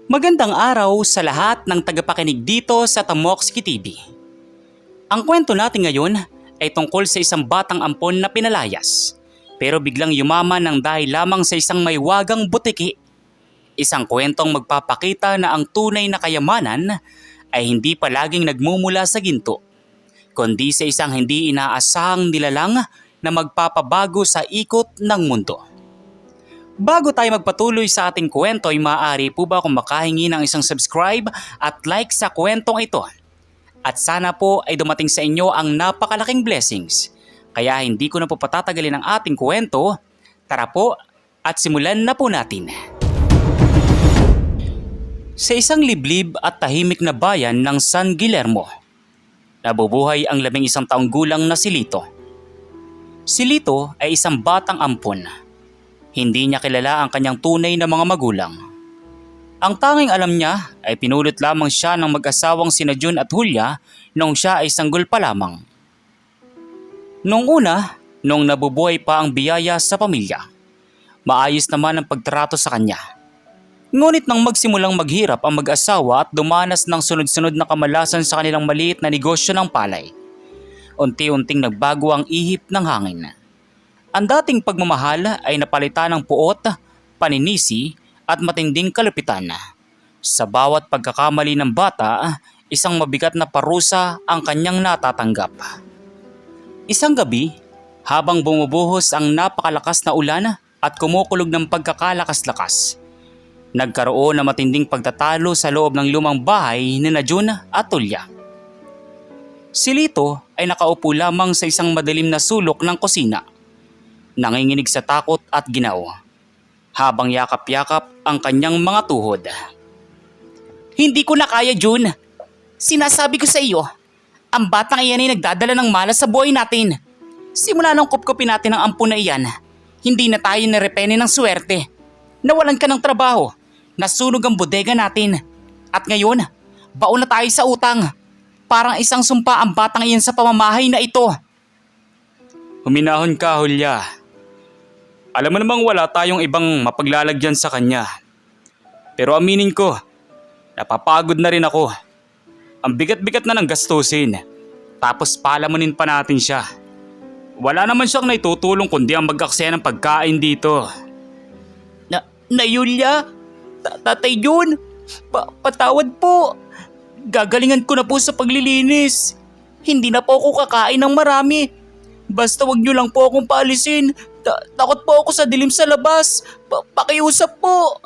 Magandang araw sa lahat ng tagapakinig dito sa Tamoxki TV. Ang kwento natin ngayon ay tungkol sa isang batang ampon na pinalayas pero biglang yumaman ng dahil lamang sa isang may wagang butiki. Isang kwentong magpapakita na ang tunay na kayamanan ay hindi palaging nagmumula sa ginto, kundi sa isang hindi inaasahang nilalang na magpapabago sa ikot ng mundo. Bago tayo magpatuloy sa ating kwento ay maaari po ba kung makahingi ng isang subscribe at like sa kwentong ito. At sana po ay dumating sa inyo ang napakalaking blessings. Kaya hindi ko na po patatagalin ang ating kwento. Tara po at simulan na po natin. Sa isang liblib at tahimik na bayan ng San Guillermo, nabubuhay ang 11 taong gulang na si Lito. Si Lito ay isang batang ampon. Hindi niya kilala ang kanyang tunay na mga magulang. Ang tanging alam niya ay pinulot lamang siya ng mag-asawang sina June at Julia noong siya ay sanggol pa lamang. Noong una, noong nabubuhay pa ang biyaya sa pamilya, maayos naman ang pagtrato sa kanya. Ngunit nang magsimulang maghirap ang mag-asawa at dumanas ng sunod-sunod na kamalasan sa kanilang maliit na negosyo ng palay, unti-unting nagbago ang ihip ng hangin. Ang dating pagmamahal ay napalitan ng puot, paninisi at matinding kalupitan. Sa bawat pagkakamali ng bata, isang mabigat na parusa ang kanyang natatanggap. Isang gabi, habang bumubuhos ang napakalakas na ulan at kumukulog ng pagkakalakas-lakas, nagkaroon ng matinding pagtatalo sa loob ng lumang bahay ni June at Julia. Si Lito ay nakaupo lamang sa isang madilim na sulok ng kusina, nanginginig sa takot at ginao, habang yakap-yakap ang kanyang mga tuhod. Hindi ko na kaya, June. Sinasabi ko sa iyo, ang batang iyan ay nagdadala ng malas sa buhay natin. Simula nung kupkupin natin ang ampun na iyan, hindi na tayo narepene ng swerte. Nawalan ka ng trabaho, nasunog ang bodega natin. At ngayon, baon na tayo sa utang. Parang isang sumpa ang batang iyan sa pamamahay na ito. Huminahon ka, Julia. Alam mo namang wala tayong ibang mapaglalagyan sa kanya. Pero aminin ko, napapagod na rin ako. Ang bigat-bigat na ng gastusin. Tapos palamunin pa natin siya. Wala naman siyang naitutulong kundi ang mag-aksaya ng pagkain dito. Na Julia? Tatay June? Patawad po. Gagalingan ko na po sa paglilinis. Hindi na po ako kakain ng marami. Basta wag niyo lang po akong paalisin. Takot po ako sa dilim sa labas. Pakiusap po.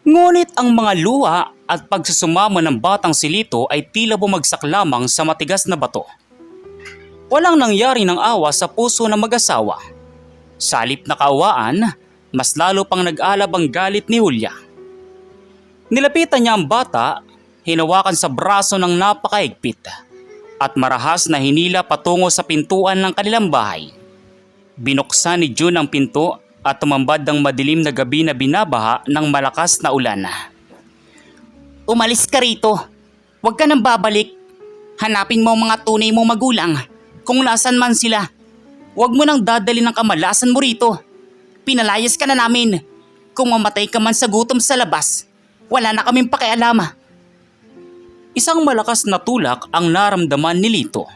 Ngunit ang mga luha at pagsusumamo ng batang si Lito ay tila bumagsak lamang sa matigas na bato. Walang nangyari ng awa sa puso ng mag-asawa. Sa halip na kaawaan, mas lalo pang nag-alab ang galit ni Julia. Nilapitan niya ang bata, hinawakan sa braso ng napakahigpit at marahas na hinila patungo sa pintuan ng kanilang bahay. Binuksan ni June ang pinto at tumambad ng madilim na gabi na binabaha ng malakas na ulan. Umalis ka rito. Huwag ka nang babalik. Hanapin mo ang mga tunay mong magulang kung nasan man sila. Huwag mo nang dadali ng kamalasan mo rito. Pinalayas ka na namin. Kung mamatay ka man sa gutom sa labas, wala na kaming pakialam. Isang malakas na tulak ang naramdaman ni Lito.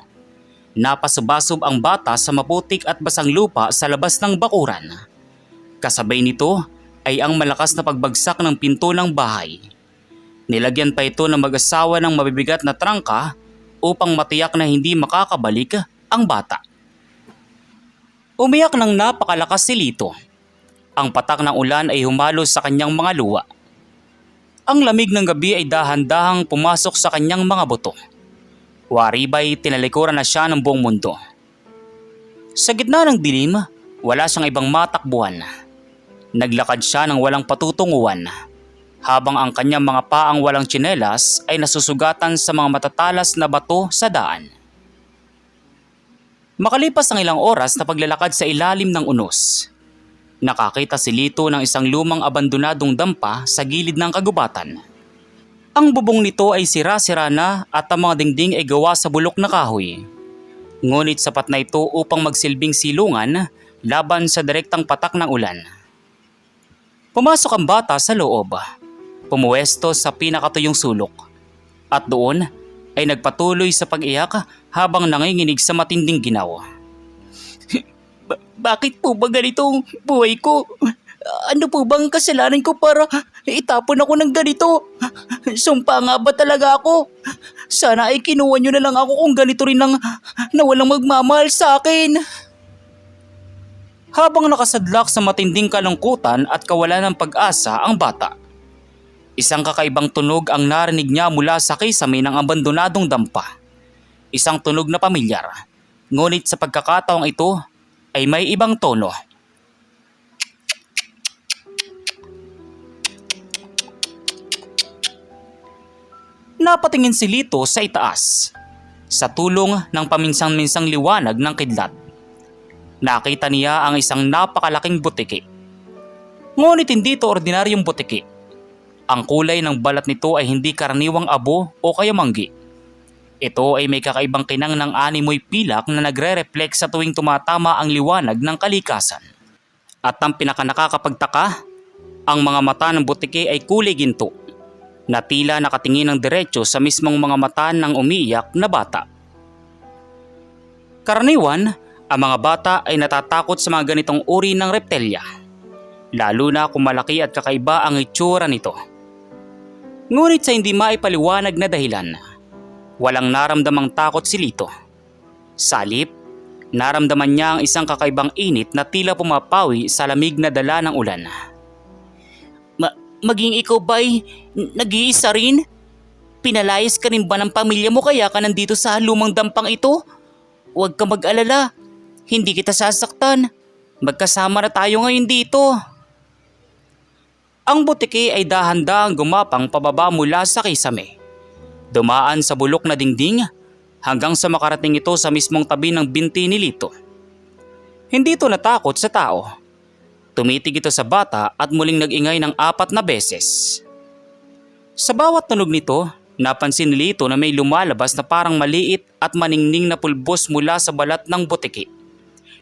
Napasubasob ang bata sa maputik at basang lupa sa labas ng bakuran. Kasabay nito ay ang malakas na pagbagsak ng pinto ng bahay. Nilagyan pa ito ng mag-asawa ng mabibigat na trangka upang matiyak na hindi makakabalik ang bata. Umiyak ng napakalakas si Lito. Ang patak ng ulan ay humalos sa kanyang mga luha. Ang lamig ng gabi ay dahan-dahang pumasok sa kanyang mga buto. Waribay tinalikuran na siya ng buong mundo. Sa gitna ng dilim, wala siyang ibang matakbuhan. Naglakad siya ng walang patutunguhan, habang ang kanyang mga paang walang tsinelas ay nasusugatan sa mga matatalas na bato sa daan. Makalipas ang ilang oras na paglalakad sa ilalim ng unos, nakakita si Lito ng isang lumang abandonadong dampa sa gilid ng kagubatan. Ang bubong nito ay sira-sira na at ang mga dingding ay gawa sa bulok na kahoy. Ngunit sapat na ito upang magsilbing silungan laban sa direktang patak ng ulan. Pumasok ang bata sa loob. pumuwesto sa pinakatuyong sulok. At doon ay nagpatuloy sa pag-iyak habang nanginginig sa matinding ginaw. Bakit po ba ganito ang buhay ko? Ano po bang kasalanan ko para itapon ako ng ganito? Sumpa nga ba talaga ako? Sana ay kinuha nyo na lang ako kung ganito rin lang na walang magmamahal sa akin. Habang nakasadlak sa matinding kalungkutan at kawalan ng pag-asa ang bata, isang kakaibang tunog ang narinig niya mula sa kisame ng abandonadong dampa. Isang tunog na pamilyar, ngunit sa pagkakataong ito ay may ibang tono. Napatingin si Lito sa itaas, sa tulong ng paminsang-minsang liwanag ng kidlat. Nakita niya ang isang napakalaking butiki. Ngunit hindi ito ordinaryong butiki. Ang kulay ng balat nito ay hindi karaniwang abo o kaya manggi. Ito ay may kakaibang kinang ng animoy pilak na nagre-reflect sa tuwing tumatama ang liwanag ng kalikasan. At ang pinakanakakapagtaka, ang mga mata ng butiki ay kulay ginto, na tila nakatingin ng diretso sa mismong mga mata ng umiiyak na bata. Karaniwan, ang mga bata ay natatakot sa mga ganitong uri ng reptilya, lalo na kung malaki at kakaiba ang itsura nito. Ngunit sa hindi maipaliwanag na dahilan, walang naramdamang takot si Lito. Salip, naramdaman niya ang isang kakaibang init na tila pumapawi sa lamig na dala ng ulan. Maging ikaw ba'y nag-iisa rin? Pinalayas ka rin ba ng pamilya mo kaya ka nandito sa lumang dampang ito? Huwag ka mag-alala. Hindi kita sasaktan. Magkasama na tayo ngayon dito. Ang butiki ay dahan-dahang gumapang pababa mula sa kisame. Dumaan sa bulok na dingding hanggang sa makarating ito sa mismong tabi ng binti ni Lito. Hindi ito natakot sa tao. Tumitig ito sa bata at muling nag-ingay ng 4 na beses. Sa bawat tunog nito, napansin ni Lito na may lumalabas na parang maliit at maningning na pulbos mula sa balat ng butiki,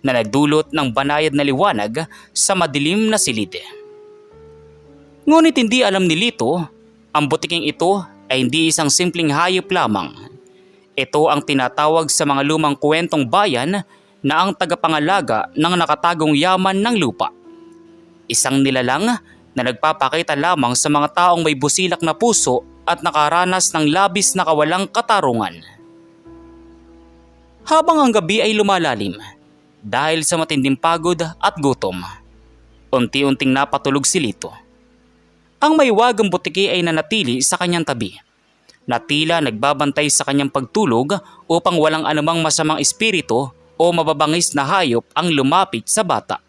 na nagdulot ng banayad na liwanag sa madilim na silid. Ngunit hindi alam ni Lito, ang butiking ito ay hindi isang simpleng hayop lamang. Ito ang tinatawag sa mga lumang kwentong bayan na ang tagapangalaga ng nakatagong yaman ng lupa. Isang nilalang na nagpapakita lamang sa mga taong may busilak na puso at nakaranas ng labis na kawalang katarungan. Habang ang gabi ay lumalalim, dahil sa matinding pagod at gutom, unti-unting napatulog si Lito. Ang maywagang butiki ay nanatili sa kanyang tabi, na tila nagbabantay sa kanyang pagtulog upang walang anumang masamang espiritu o mababangis na hayop ang lumapit sa bata.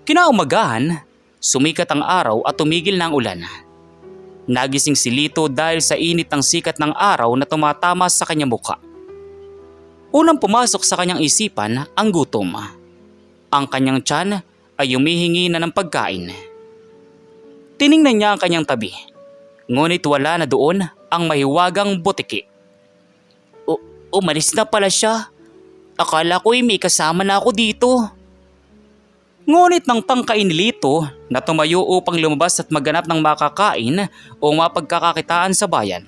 Kinaumagahan, sumikat ang araw at tumigil na ang ulan. Nagising si Lito dahil sa init ng sikat ng araw na tumatama sa kanyang mukha. Unang pumasok sa kanyang isipan ang gutom. Ang kanyang tiyan ay humihingi na ng pagkain. Tiningnan niya ang kanyang tabi, ngunit wala na doon ang mahiwagang butiki. Umalis na pala siya. Akala ko'y may kasama na ako dito. Ngunit nang tangkain ni Lito na tumayo upang lumabas at maghanap ng makakain o mapagkakakitaan sa bayan,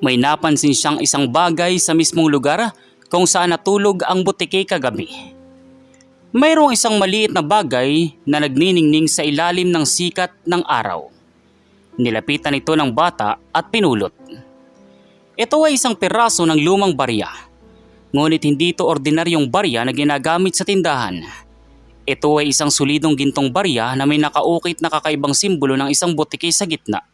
may napansin siyang isang bagay sa mismong lugar kung saan natulog ang butiki kagabi. Mayroong isang maliit na bagay na nagniningning sa ilalim ng sikat ng araw. Nilapitan ito ng bata at pinulot. Ito ay isang piraso ng lumang barya. Ngunit hindi ito ordinaryong barya na ginagamit sa tindahan. Ito ay isang solidong gintong barya na may nakaukit na kakaibang simbolo ng isang butiki sa gitna.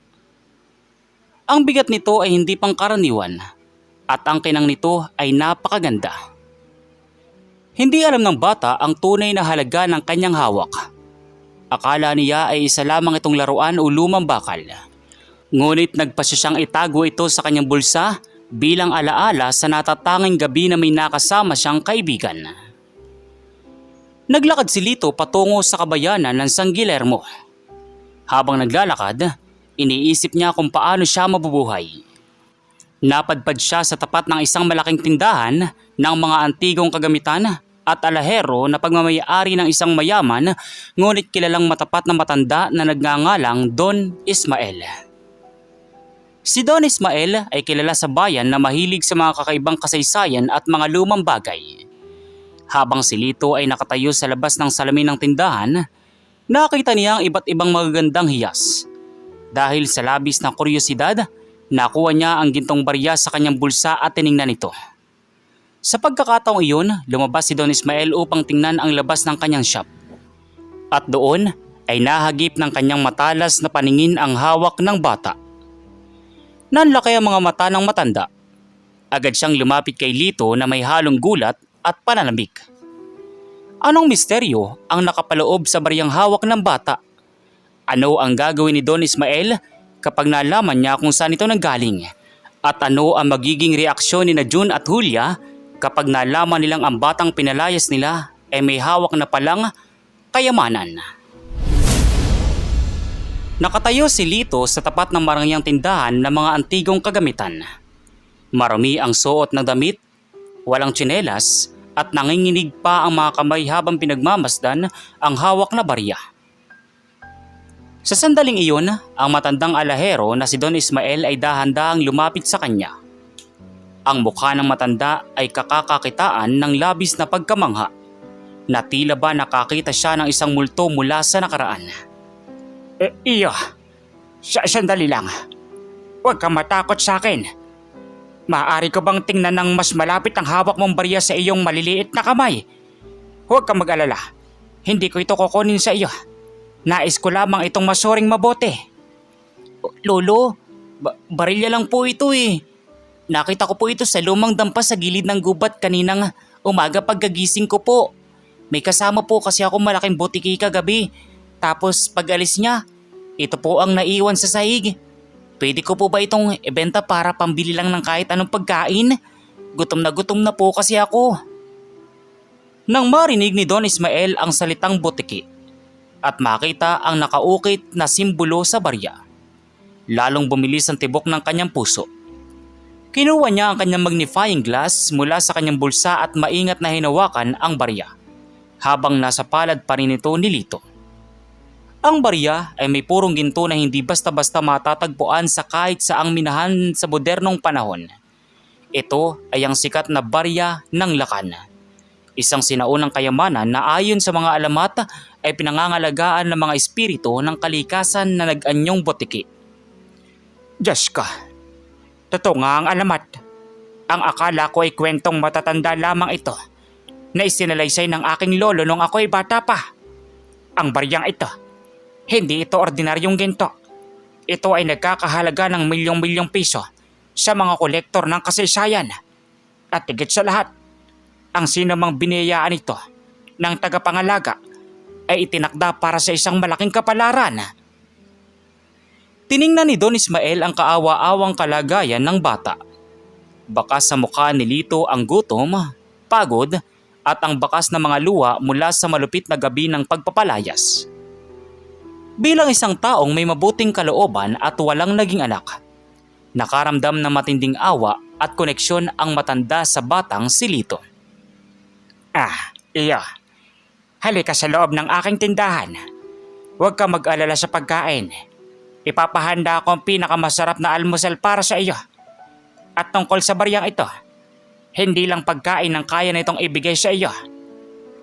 Ang bigat nito ay hindi pangkaraniwan at ang kinang nito ay napakaganda. Hindi alam ng bata ang tunay na halaga ng kanyang hawak. Akala niya ay isa lamang itong laruan o lumang bakal. Ngunit nagpasya siyang itago ito sa kanyang bulsa bilang alaala sa natatanging gabi na may nakasama siyang kaibigan. Naglakad si Lito patungo sa kabayanan ng San Guillermo. Habang naglalakad, iniisip niya kung paano siya mabubuhay. Napadpad siya sa tapat ng isang malaking tindahan ng mga antigong kagamitan at alahero na pagmamayari ng isang mayaman ngunit kilalang matapat na matanda na nagngangalang Don Ismael. Si Don Ismael ay kilala sa bayan na mahilig sa mga kakaibang kasaysayan at mga lumang bagay. Habang si Lito ay nakatayo sa labas ng salamin ng tindahan, nakita niya ang iba't ibang magagandang hiyas. Dahil sa labis na kuryosidad, nakuha niya ang gintong barya sa kanyang bulsa at tiningnan ito. Sa pagkakataong iyon, lumabas si Don Ismael upang tingnan ang labas ng kanyang shop. At doon ay nahagip ng kanyang matalas na paningin ang hawak ng bata. Nanlaki ang mga mata ng matanda. Agad siyang lumapit kay Lito na may halong gulat at pananabik. Anong misteryo ang nakapaloob sa baryang hawak ng bata? Ano ang gagawin ni Don Ismael kapag nalaman niya kung saan ito nanggaling? At ano ang magiging reaksyon ni na June at Julia kapag nalaman nilang ang batang pinalayas nila ay may hawak na palang kayamanan? Nakatayo si Lito sa tapat ng marangyang tindahan ng mga antigong kagamitan. Marami ang suot ng damit, walang tsinelas at nanginginig pa ang mga kamay habang pinagmamasdan ang hawak na barya. Sa sandaling iyon, ang matandang alahero na si Don Ismael ay dahan-dahang lumapit sa kanya. Ang mukha ng matanda ay kakakakitaan ng labis na pagkamangha na tila ba nakakita siya ng isang multo mula sa nakaraan. Iyo, sandali lang. Huwag kang matakot sa akin. Maaari ko bang tingnan ng mas malapit ang hawak mong barya sa iyong maliliit na kamay? Huwag kang mag-alala. Hindi ko ito kukunin sa iyo. Nais ko lamang itong masuring mabuti. Lolo, barilya lang po ito eh. Nakita ko po ito sa lumang dampa sa gilid ng gubat kaninang umaga pagkagising ko po. May kasama po kasi ako malaking butiki kagabi. Tapos pag alis niya, ito po ang naiwan sa sahig. Pwede ko po ba itong ibenta para pambili lang ng kahit anong pagkain? Gutom na po kasi ako. Nang marinig ni Don Ismael ang salitang butiki at makita ang nakaukit na simbolo sa barya, lalong bumilis ang tibok ng kanyang puso. Kinuha niya ang kanyang magnifying glass mula sa kanyang bulsa at maingat na hinawakan ang barya habang nasa palad pa rin ito ni Lito. Ang barya ay may purong ginto na hindi basta-basta matatagpuan sa kahit saang minahan sa modernong panahon. Ito ay ang sikat na barya ng Lakan. Isang sinaunang kayamanan na ayon sa mga alamat ay pinangangalagaan ng mga espiritu ng kalikasan na nag-anyong butiki. Diyos ka! Totoo nga ang alamat. Ang akala ko ay kwentong matatanda lamang ito na isinalaysay ng aking lolo nung ako ay bata pa. Ang baryang ito, hindi ito ordinaryong ginto. Ito ay nagkakahalaga ng milyong-milyong piso sa mga kolektor ng kasaysayan. At higit sa lahat, ang sinamang biniyayaan ito ng tagapangalaga ay itinakda para sa isang malaking kapalaran. Tiningnan ni Don Ismael ang kaawa-awang kalagayan ng bata. Bakas sa mukha ni Lito ang gutom, pagod at ang bakas na mga luha mula sa malupit na gabi ng pagpapalayas. Bilang isang taong may mabuting kalooban at walang naging anak, nakaramdam ng matinding awa at koneksyon ang matanda sa batang si Lito. Iyo. Halika sa loob ng aking tindahan. Huwag kang mag-alala sa pagkain. Ipapahanda ako ang pinakamasarap na almusal para sa iyo. At tungkol sa baryang ito, hindi lang pagkain ang kaya nitong ibigay sa iyo.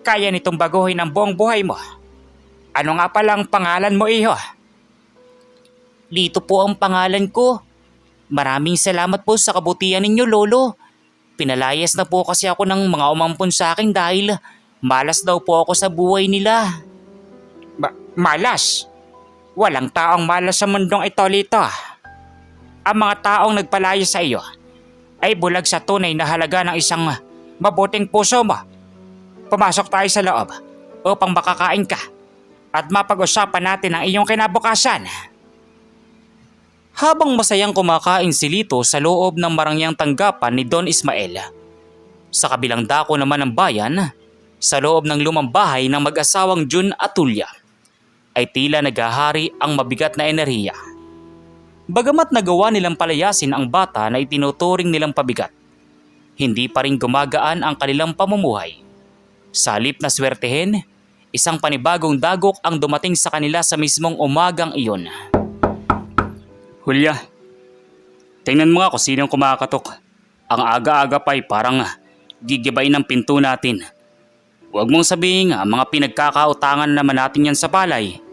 Kaya nitong baguhin ang buong buhay mo. Ano nga palang pangalan mo, iho? Lito po ang pangalan ko. Maraming salamat po sa kabutihan ninyo, Lolo. Pinalayas na po kasi ako ng mga umampon sa akin dahil malas daw po ako sa buhay nila. Malas? Walang taong malas sa mundong ito, Lito. Ang mga taong nagpalaya sa iyo ay bulag sa tunay na halaga ng isang mabuting puso mo. Pumasok tayo sa loob upang makakain ka at mapag-usapan natin ang iyong kinabukasan. Habang masayang kumakain si Lito sa loob ng marangyang tanggapan ni Don Ismael, sa kabilang dako naman ng bayan, sa loob ng lumang bahay ng mag-asawang June at Julia, ay tila naghahari ang mabigat na enerhiya. Bagamat nagawa nilang palayasin ang bata na itinuturing nilang pabigat, hindi pa rin gumagaan ang kanilang pamumuhay. Sa halip na swertehin, isang panibagong dagok ang dumating sa kanila sa mismong umagang iyon. Hulya, tingnan mo nga kung sinong kumakatok. Ang aga-aga pa'y parang gigibay ng pinto natin. Huwag mong sabihin mga pinagkakautangan naman natin yan sa palay.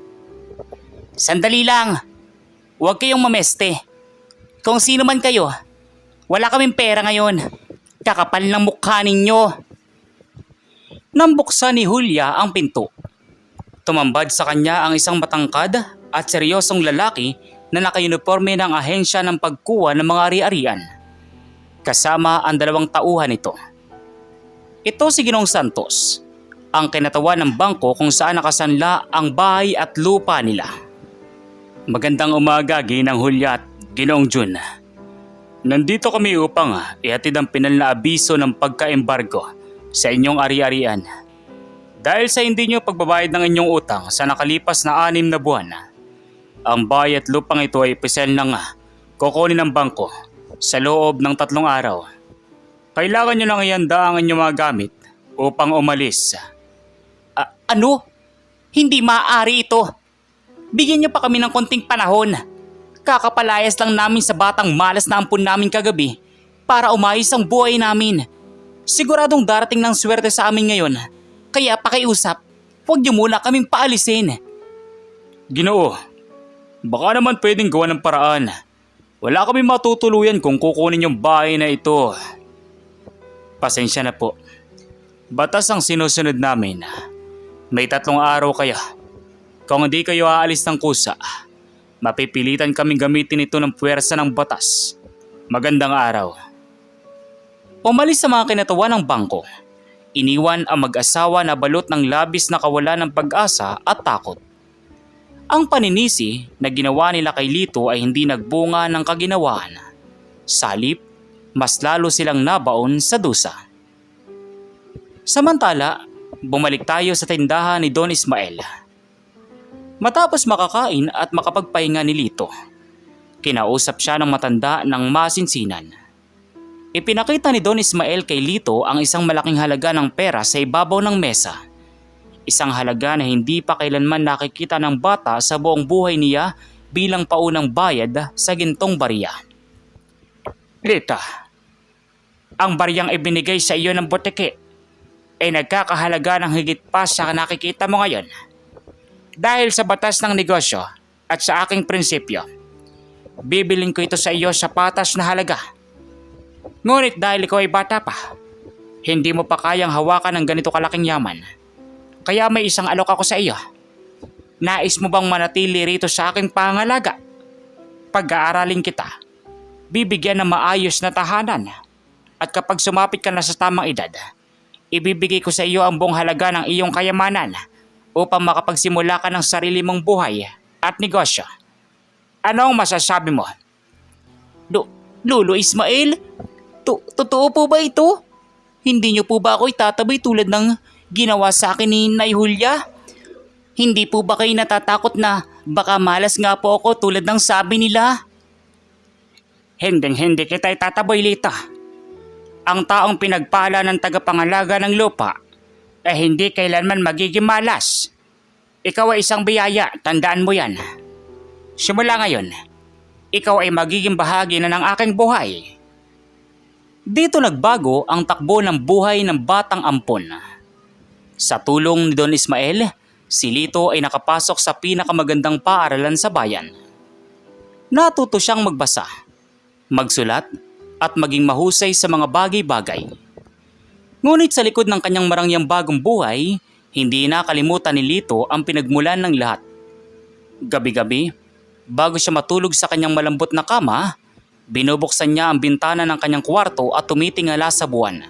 Sandali lang. Huwag kayong mameste. Kung sino man kayo, wala kaming pera ngayon. Kakapal ng mukha ninyo. Nang buksan ni Hulya ang pinto, tumambad sa kanya ang isang matangkad at seryosong lalaki na naka-uniforme ng ahensya ng pagkuha ng mga ari-arian. Kasama ang 2 tauhan nito. Ito si Ginoong Santos, ang kinatawan ng bangko kung saan nakasanla ang bahay at lupa nila. Magandang umaga, Ginang Hulya at Ginoong Jun. Nandito kami upang ihatid ang pinal na abiso ng pagka-embargo sa inyong ari-arian. Dahil sa hindi nyo pagbabayad ng inyong utang sa nakalipas na 6 na buwan, ang bahay at lupang ito ay opisyal ng kukunin ng bangko sa loob ng 3 araw. Kailangan nyo lang ihanda ang inyong mga gamit upang umalis. Ano? Hindi maaari ito. Bigyan nyo pa kami ng konting panahon. Kakapalayas lang namin sa batang malas na ampun namin kagabi para umayos ang buhay namin. Siguradong darating ng swerte sa amin ngayon. Kaya pakiusap, huwag niyo muna kaming paalisin. Ginoo, baka naman pwedeng gawa ng paraan. Wala kami matutuluyan kung kukunin yung bahay na ito. Pasensya na po. Batas ang sinusunod namin. May 3 araw kaya. Kung hindi kayo aalis ng kusa, mapipilitan kaming gamitin ito ng puwersa ng batas. Magandang araw. Umalis sa mga kinatawan ng bangko. Iniwan ang mag-asawa na balot ng labis na kawalan ng pag-asa at takot. Ang paninisi na ginawa nila kay Lito ay hindi nagbunga ng kaginawaan. Sa halip, mas lalo silang nabaon sa dusa. Samantala, bumalik tayo sa tindahan ni Don Ismael. Matapos makakain at makapagpahinga ni Lito, kinausap siya ng matanda ng masinsinan. Ipinakita ni Don Ismael kay Lito ang isang malaking halaga ng pera sa ibabaw ng mesa. Isang halaga na hindi pa kailanman nakikita ng bata sa buong buhay niya bilang paunang bayad sa gintong barya. Lito, ang baryang ibinigay sa iyo ng butiki ay nagkakahalaga ng higit pa sa nakikita mo ngayon. Dahil sa batas ng negosyo at sa aking prinsipyo, bibilin ko ito sa iyo sa patas na halaga. Ngunit dahil ikaw ay bata pa, hindi mo pa kayang hawakan ng ganito kalaking yaman. Kaya may isang alok ako sa iyo. Nais mo bang manatili rito sa aking pangalaga? Pag-aaralin kita, bibigyan ng maayos na tahanan. At kapag sumapit ka na sa tamang edad, ibibigay ko sa iyo ang buong halaga ng iyong kayamanan upang makapagsimula ka ng sarili mong buhay at negosyo. Ano ang masasabi mo? Lolo Ismael? Totoo po ba ito? Hindi niyo po ba ako itatabay tulad ng ginawa sa akin ni Nay Hulya? Hindi po ba kayo natatakot na baka malas nga po ako tulad ng sabi nila? Hindi kita itataboy, Lito. Ang taong pinagpala ng tagapangalaga ng lupa ay hindi kailanman magiging malas. Ikaw ay isang biyaya, tandaan mo yan. Simula ngayon, ikaw ay magiging bahagi na ng aking buhay. Dito nagbago ang takbo ng buhay ng batang ampon. Sa tulong ni Don Ismael, si Lito ay nakapasok sa pinakamagandang paaralan sa bayan. Natuto siyang magbasa, magsulat at maging mahusay sa mga bagay-bagay. Ngunit sa likod ng kanyang marangyang bagong buhay, hindi nakalimutan ni Lito ang pinagmulan ng lahat. Gabi-gabi, bago siya matulog sa kanyang malambot na kama, binubuksan niya ang bintana ng kanyang kwarto at tumitingala sa buwan.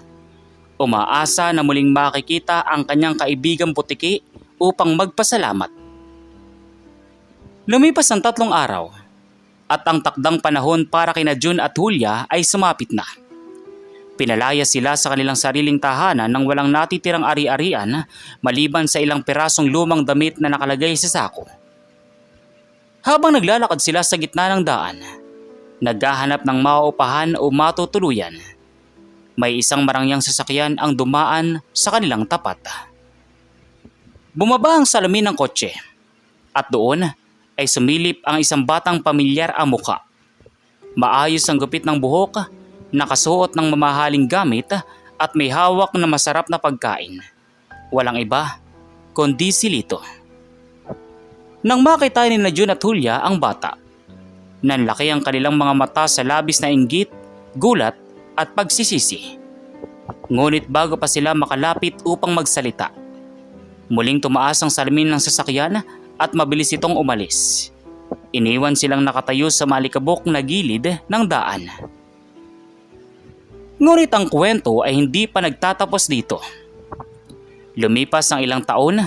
Umaasa na muling makikita ang kanyang kaibigang butiki upang magpasalamat. Lumipas ang 3 araw at ang takdang panahon para kina Jun at Hulya ay sumapit na. Pinalaya sila sa kanilang sariling tahanan nang walang natitirang ari-arian maliban sa ilang pirasong lumang damit na nakalagay sa sako. Habang naglalakad sila sa gitna ng daan, naghahanap ng mauupahan o matutuluyan, may isang marangyang sasakyan ang dumaan sa kanilang tapat. Bumaba ang salamin ng kotse at doon ay sumilip ang isang batang pamilyar ang muka. Maayos ang gupit ng buhok, nakasuot ng mamahaling gamit at may hawak na masarap na pagkain. Walang iba kundi si Lito. Nang makita ni na June at Julia ang bata, nanlaki ang kanilang mga mata sa labis na inggit, gulat at pagsisisi. Ngunit bago pa sila makalapit upang magsalita, muling tumaas ang salamin ng sasakyan at mabilis itong umalis. Iniwan silang nakatayo sa malikabok na gilid ng daan. Ngunit ang kwento ay hindi pa nagtatapos dito. Lumipas ang ilang taon,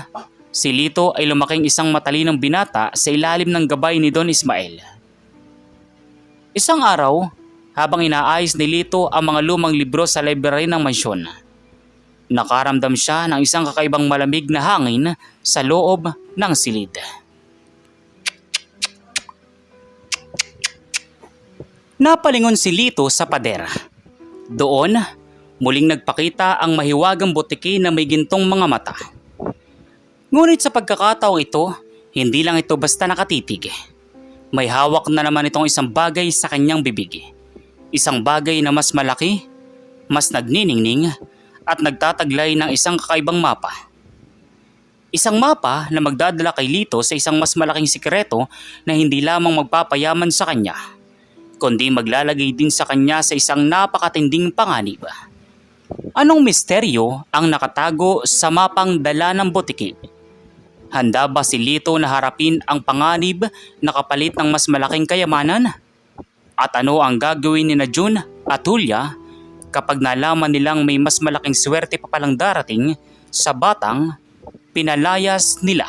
si Lito ay lumaking isang matalinong binata sa ilalim ng gabay ni Don Ismael. Isang araw, habang inaayos ni Lito ang mga lumang libro sa library ng mansyon, nakaramdam siya ng isang kakaibang malamig na hangin sa loob ng silid. Napalingon si Lito sa pader. Doon, muling nagpakita ang mahiwagang butiki na may gintong mga mata. Ngunit sa pagkakataong ito, hindi lang ito basta nakatitig. May hawak na naman itong isang bagay sa kanyang bibig. Isang bagay na mas malaki, mas nagniningning at nagtataglay ng isang kakaibang mapa. Isang mapa na magdadala kay Lito sa isang mas malaking sikreto na hindi lamang magpapayaman sa kanya, kundi maglalagay din sa kanya sa isang napakatinding panganib. Anong misteryo ang nakatago sa mapang dala ng butiki? Handa ba si Lito na harapin ang panganib na kapalit ng mas malaking kayamanan? At ano ang gagawin ni na June at Julia kapag nalaman nilang may mas malaking swerte pa palang darating sa batang pinalayas nila?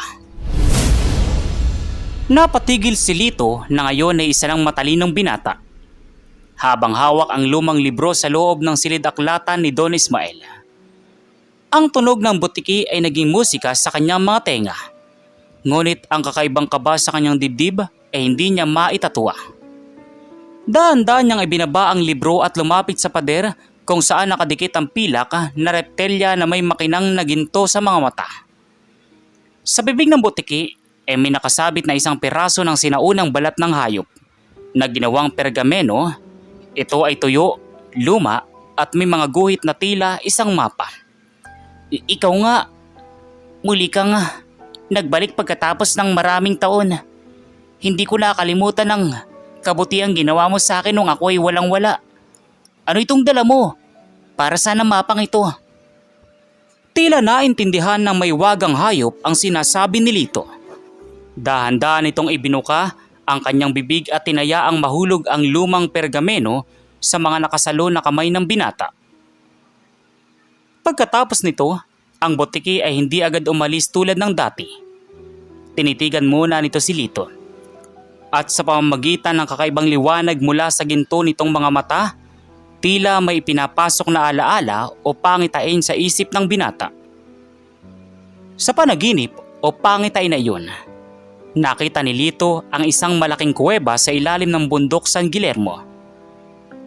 Napatigil si Lito na ngayon ay isa ng matalinong binata, habang hawak ang lumang libro sa loob ng silid-aklatan ni Don Ismael. Ang tunog ng butiki ay naging musika sa kanyang mga tenga. Ngunit ang kakaibang kaba sa kanyang dibdib ay hindi niya maitatwa. Daan-daan niyang ibinaba ang libro at lumapit sa pader kung saan nakadikit ang pilak na reptelya na may makinang na ginto sa mga mata. Sa bibig ng butiki ay may nakasabit na isang piraso ng sinaunang balat ng hayop na ginawang pergameno. Ito ay tuyo, luma at may mga guhit na tila isang mapa. Ikaw nga, muli kang nagbalik pagkatapos ng maraming taon. Hindi ko nakalimutan ang kabutiang ginawa mo sa akin nung ako ay walang-wala. Ano itong dala mo? Para saan ang mapang ito? Tila naintindihan ng may wagang hayop ang sinasabi ni Lito. Dahan-dahan itong ibinuka ang kanyang bibig at tinayaang mahulog ang lumang pergameno sa mga nakasalo na kamay ng binata. Pagkatapos nito, ang butiki ay hindi agad umalis tulad ng dati. Tinitigan muna nito si Lito. At sa pamamagitan ng kakaibang liwanag mula sa ginto nitong mga mata, tila may pinapasok na alaala o pangitain sa isip ng binata. Sa panaginip o pangitain na iyon, nakita ni Lito ang isang malaking kuweba sa ilalim ng bundok San Guillermo.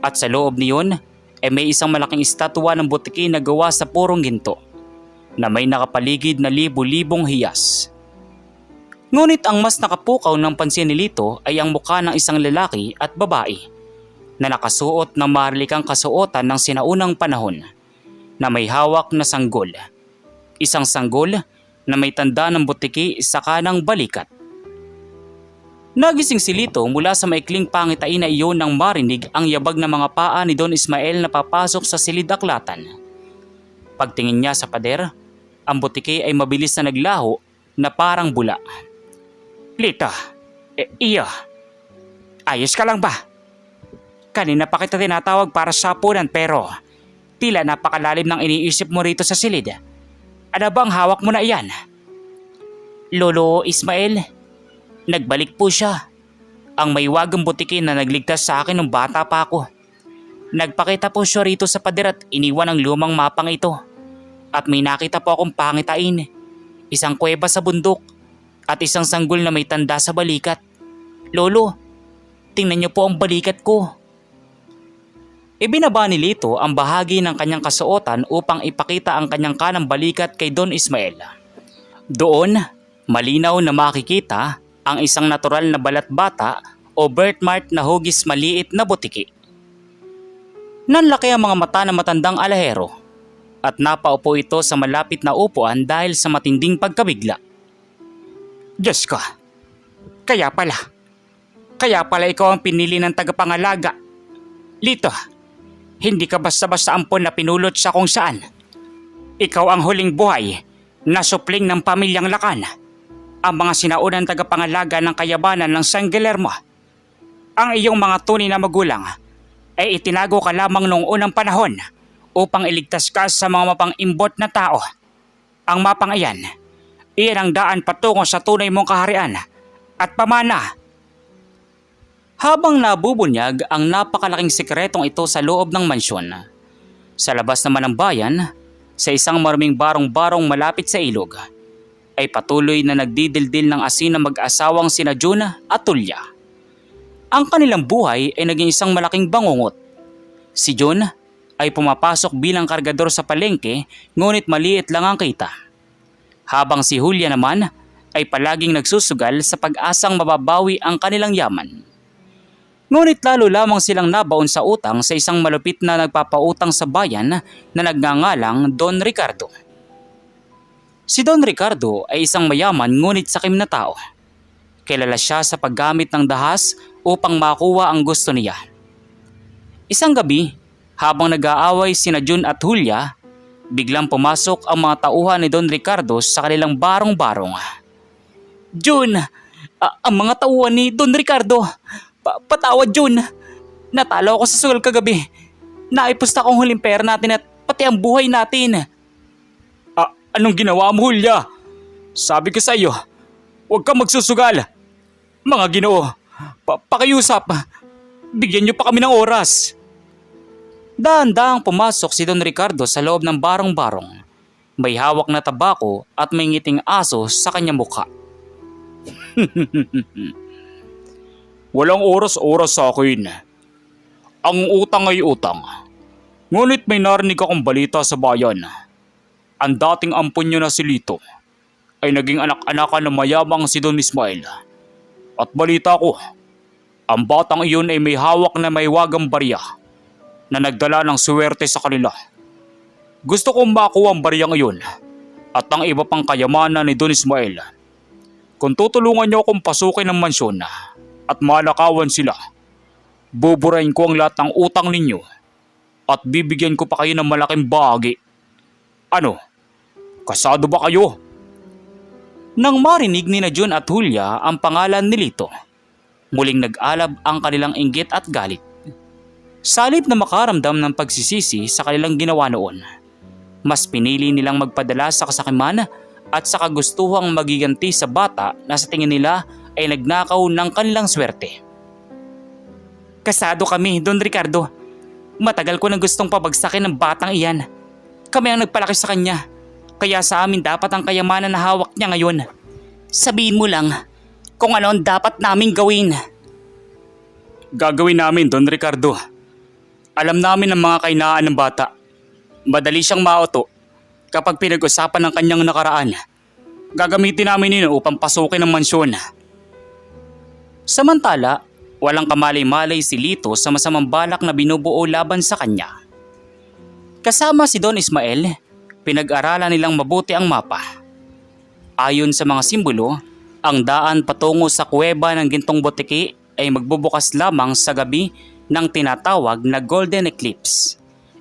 At sa loob niyon ay may isang malaking estatwa ng butiki na gawa sa purong ginto na may nakapaligid na libu-libong hiyas. Ngunit ang mas nakapukaw ng pansin ni Lito ay ang mukha ng isang lalaki at babae na nakasuot ng marilikang kasuotan ng sinaunang panahon na may hawak na sanggol. Isang sanggol na may tanda ng butiki sa kanang balikat. Nagising si Lito mula sa maikling pangitain na iyon nang marinig ang yabag ng mga paa ni Don Ismael na papasok sa silid-aklatan. Pagtingin niya sa pader, ang butiki ay mabilis na naglaho na parang bula. Lito, iyo, ayos ka lang ba? Kanina pa kita tinatawag para sa hapunan pero tila napakalalim ng iniisip mo rito sa silid. Ano bang hawak mo na iyan? Lolo Ismael, nagbalik po siya. Ang may wagang butiki na nagligtas sa akin nung bata pa ako. Nagpakita po siya rito sa pader at iniwan ang lumang mapang ito. At may nakita po akong pangitain, isang kuweba sa bundok at isang sanggol na may tanda sa balikat. Lolo, tingnan niyo po ang balikat ko. Ibinaba ni Lito ang bahagi ng kanyang kasuotan upang ipakita ang kanyang kanang balikat kay Don Ismael. Doon, malinaw na makikita ang isang natural na balat bata o birthmark na hugis maliit na butiki. Nanlaki ang mga mata ng matandang alahero at napaupo ito sa malapit na upuan dahil sa matinding pagkabigla. Diyos ko, kaya pala ikaw ang pinili ng tagapangalaga. Lito, hindi ka basta-basta ampon na pinulot sa kung saan. Ikaw ang huling buhay na supling ng pamilyang Lacan, ang mga sinaunang tagapangalaga ng kayabanan ng San Guillermo. Ang iyong mga tunay na magulang ay itinago ka lamang noong unang panahon upang iligtas ka sa mga mapang-imbot na tao. Ang mapang iyan, iyan ang daan patungo sa tunay mong kaharian at pamana. Habang nabubunyag ang napakalaking sikretong ito sa loob ng mansyon, sa labas naman ng bayan, sa isang maruming barong-barong malapit sa ilog, ay patuloy na nagdidildil ng asin ng mag-asawang sina Jun at Tulya. Ang kanilang buhay ay naging isang malaking bangungot. Si Jun ay pumapasok bilang kargador sa palengke, ngunit maliit lang ang kita. Habang si Julia naman ay palaging nagsusugal sa pag-asang mababawi ang kanilang yaman. Ngunit lalo lamang silang nabaon sa utang sa isang malupit na nagpapautang sa bayan na nagngangalang Don Ricardo. Si Don Ricardo ay isang mayaman ngunit sakim na tao. Kilala siya sa paggamit ng dahas upang makuha ang gusto niya. Isang gabi, habang nag-aaway sina Jun at Julia, biglang pumasok ang mga tauhan ni Don Ricardo sa kanilang barong-barong. Jun, ang mga tauhan ni Don Ricardo. Patawad, Jun. Natalo ako sa sugal kagabi. Naipusta kong huling pera natin at pati ang buhay natin. Anong ginawa mo, Julia? Sabi ko sa iyo, huwag kang magsusugal. Mga Ginoo, pakiusap. Bigyan niyo pa kami ng oras. Dahan-dahang pumasok si Don Ricardo sa loob ng barong-barong. May hawak na tabako at may ngiting aso sa kanyang mukha. Walang oras-oras sa akin. Ang utang ay utang. Ngunit may narinig akong balita sa bayan. Ang dating ampon niyo na si Lito ay naging anak-anakan ng mayamang si Don Ismael. At balita ko, ang batang iyon ay may hawak na may wagang barya na nagdala ng swerte sa kanila. Gusto kong makuha ang baryang iyon at ang iba pang kayamanan ni Don Ismael. Kung tutulungan niyo akong pasukin ng mansyon at malakawan sila, buburahin ko ang lahat ng utang ninyo at bibigyan ko pa kayo ng malaking bahagi. Ano? Kasado ba kayo? Nang marinig ni na Jun at Julia ang pangalan ni Lito, muling nag-alab ang kanilang inggit at galit. Salip na makaramdam ng pagsisisi sa kanilang ginawa noon, mas pinili nilang magpadala sa kasakiman at sa kagustuhang magiganti sa bata na sa tingin nila ay nagnakaw ng kanilang swerte. Kasado kami, Don Ricardo. Matagal ko nang gustong pabagsakin ng batang iyan. Kami ang nagpalaki sa kanya, kaya sa amin dapat ang kayamanan na hawak niya ngayon. Sabihin mo lang kung ano ang dapat naming gawin. Gagawin namin, Don Ricardo. Alam namin ang mga kahinaan ng bata. Madali siyang mauto kapag pinag-usapan ng kanyang nakaraan. Gagamitin namin yun upang pasukin ang mansyon. Samantala, walang kamalay-malay si Lito sa masamang balak na binubuo laban sa kanya. Kasama si Don Ismael, pinag-aralan nilang mabuti ang mapa. Ayon sa mga simbolo, ang daan patungo sa kuweba ng Gintong Botiki ay magbubukas lamang sa gabi ng tinatawag na Golden Eclipse.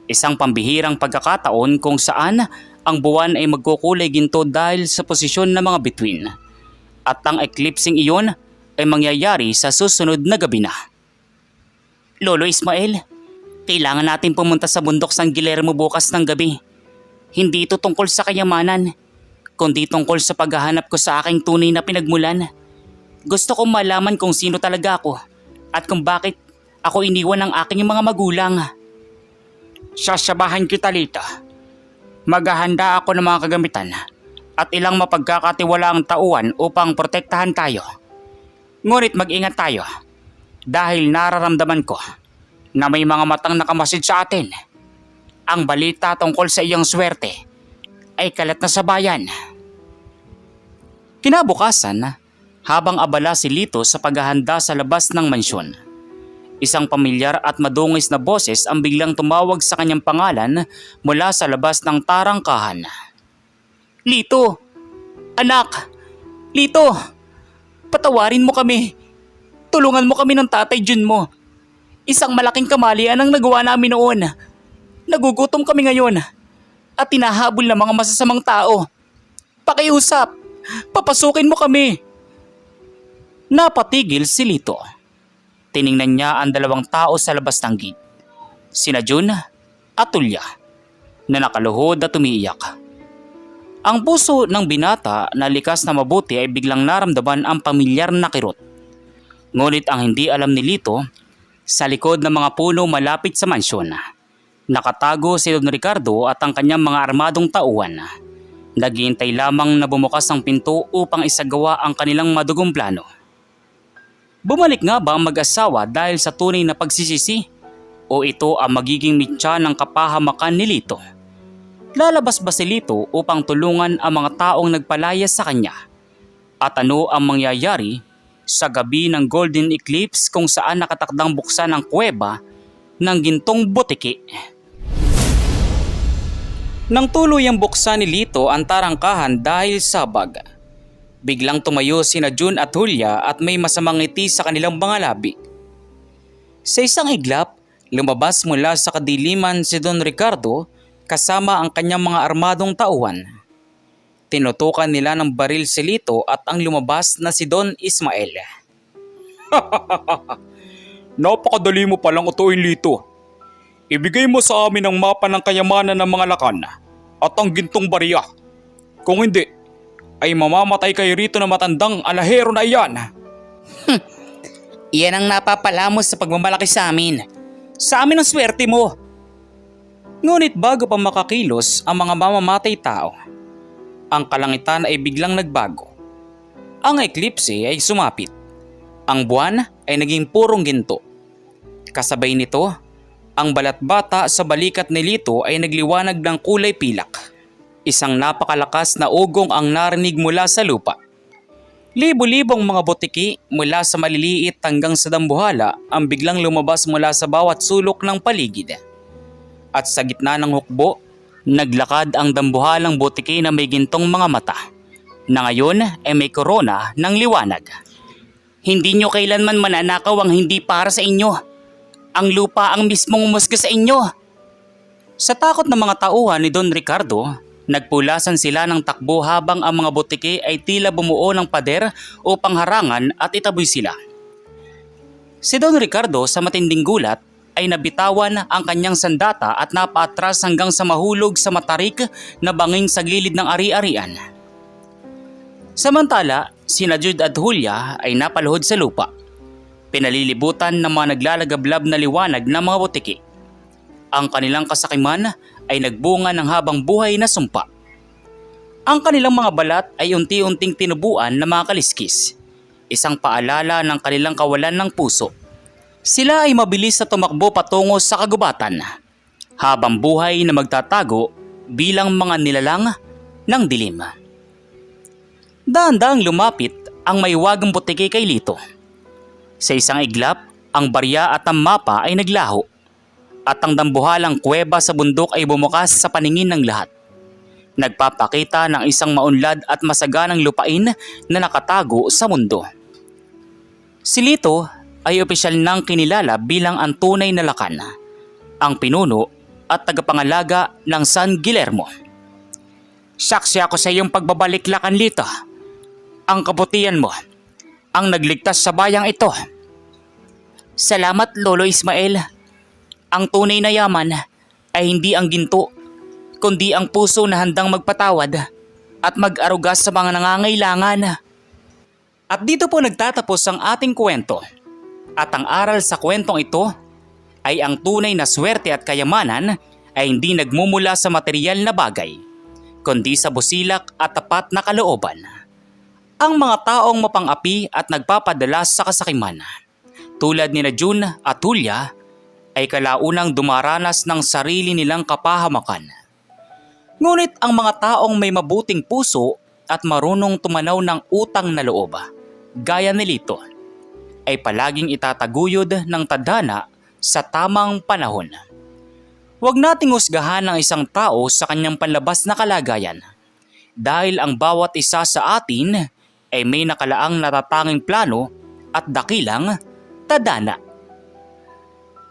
Isang pambihirang pagkakataon kung saan ang buwan ay magkukulay ginto dahil sa posisyon ng mga bituin. At ang eclipsing iyon ay mangyayari sa susunod na gabi na. Lolo Ismael, kailangan natin pumunta sa bundok San Guillermo bukas ng gabi. Hindi ito tungkol sa kayamanan, kundi tungkol sa paghahanap ko sa aking tunay na pinagmulan. Gusto kong malaman kung sino talaga ako at kung bakit ako iniwan ng aking mga magulang. Sasabahan kita, Lito. Maghahanda ako ng mga kagamitan at ilang mapagkakatiwalaang tauhan upang protektahan tayo. Ngunit mag-ingat tayo dahil nararamdaman ko na may mga matang nakamasid sa atin. Ang balita tungkol sa iyong swerte ay kalat na sa bayan. Kinabukasan, habang abala si Lito sa paghahanda sa labas ng mansyon, isang pamilyar at madungis na boses ang biglang tumawag sa kanyang pangalan mula sa labas ng tarangkahan. Lito! Anak! Lito! Patawarin mo kami! Tulungan mo kami ng Tatay Jun mo! Isang malaking kamalian ang nagawa namin noon. Nagugutom kami ngayon at tinahabol ng mga masasamang tao. Pakiusap! Papasukin mo kami! Napatigil si Lito. Tiningnan niya ang dalawang tao sa labas ng gate. Sina Jun at Tulya na nakaluhod at umiiyak. Ang puso ng binata na likas na mabuti ay biglang naramdaman ang pamilyar na kirot. Ngunit ang hindi alam ni Lito, sa likod ng mga puno malapit sa mansyon, nakatago si Don Ricardo at ang kanyang mga armadong tauhan. Naghihintay lamang na bumukas ang pinto upang isagawa ang kanilang madugong plano. Bumalik nga ba ang mag-asawa dahil sa tunay na pagsisisi? O ito ang magiging mitya ng kapahamakan ni Lito? Lalabas ba si Lito upang tulungan ang mga taong nagpalaya sa kanya? At ano ang mangyayari sa gabi ng Golden Eclipse kung saan nakatakdang buksan ang kuweba ng gintong butiki? Nang tuluyang buksan ni Lito ang tarangkahan dahil sa bag, biglang tumayo sina Jun at Hulya at may masamang ngiti sa kanilang mga labi. Sa isang iglap, lumabas mula sa kadiliman si Don Ricardo kasama ang kanyang mga armadong tauhan. Tinutukan nila ng baril si Lito at ang lumabas na si Don Ismael. Napakadali mo palang utuin, Lito. Ibigay mo sa amin ang mapa ng kayamanan ng mga lakan at ang gintong barya. Kung hindi, ay mamamatay kayo rito na matandang alahero na iyan. Iyan ang napapalamos sa pagmamalaki sa amin. Sa amin ang swerte mo. Ngunit bago pa makakilos ang mga mamamatay tao, ang kalangitan ay biglang nagbago. Ang eklipse ay sumapit. Ang buwan ay naging purong ginto. Kasabay nito, ang balat-bata sa balikat ni Lito ay nagliwanag ng kulay pilak. Isang napakalakas na ugong ang narinig mula sa lupa. Libo-libong mga butiki mula sa maliliit hanggang sa dambuhala ang biglang lumabas mula sa bawat sulok ng paligid. At sa gitna ng hukbo, naglakad ang dambuhalang butiki na may gintong mga mata, na ngayon ay may korona ng liwanag. Hindi nyo kailanman mananakaw ang hindi para sa inyo. Ang lupa ang mismong umusga sa inyo. Sa takot ng mga tauhan ni Don Ricardo, nagpulasan sila ng takbo habang ang mga butiki ay tila bumuo ng pader upang harangan at itaboy sila. Si Don Ricardo sa matinding gulat ay nabitawan ang kanyang sandata at napaatras hanggang sa mahulog sa matarik na banging sa gilid ng ari-arian. Samantala, sina Jude at Hulya ay napaluhod sa lupa. Pinalilibutan ng mga naglalagablab na liwanag ng mga butiki. Ang kanilang kasakiman ay nagbunga ng habang buhay na sumpa. Ang kanilang mga balat ay unti-unting tinubuan ng mga kaliskis, isang paalala ng kanilang kawalan ng puso. Sila ay mabilis na tumakbo patungo sa kagubatan, habang buhay na magtatago bilang mga nilalang ng dilim. Dahan-dahang lumapit ang maywagang butiki kay Lito. Sa isang iglap, ang barya at ang mapa ay naglaho. At ang dambuhalang kuweba sa bundok ay bumukas sa paningin ng lahat. Nagpapakita ng isang maunlad at masaganang lupain na nakatago sa mundo. Si Lito ay opisyal nang kinilala bilang ang tunay na lakan, ang pinuno at tagapangalaga ng San Guillermo. Saksi ako sa iyong pagbabalik, Lakan Lito. Ang kabutihan mo ang nagligtas sa bayang ito. Salamat, Lolo Ismael. Ang tunay na yaman ay hindi ang ginto, kundi ang puso na handang magpatawad at mag-aruga sa mga nangangailangan. At dito po nagtatapos ang ating kwento. At ang aral sa kwentong ito ay ang tunay na swerte at kayamanan ay hindi nagmumula sa material na bagay, kundi sa busilak at tapat na kalooban. Ang mga taong mapang-api at nagpapadala sa kasakiman, tulad ni Jun at Hulya, ay kalaunang dumaranas ng sarili nilang kapahamakan. Ngunit ang mga taong may mabuting puso at marunong tumanaw ng utang na loob, gaya ni Lito, ay palaging itataguyod ng tadhana sa tamang panahon. Huwag nating husgahan ang isang tao sa kanyang panlabas na kalagayan dahil ang bawat isa sa atin ay may nakalaang natatanging plano at dakilang tadhana.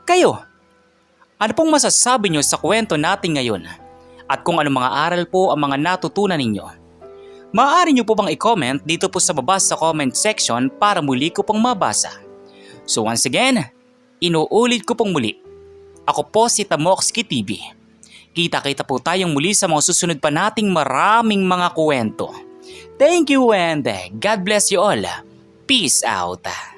Kayo, ano pong masasabi nyo sa kwento natin ngayon at kung ano mga aral po ang mga natutunan ninyo? Maaari nyo po bang i-comment dito po sa baba sa comment section para muli ko pong mabasa. So once again, inuulit ko pong muli. Ako po si Tamoxki TV. Kita-kita po tayong muli sa mga susunod pa nating maraming mga kwento. Thank you and God bless you all. Peace out.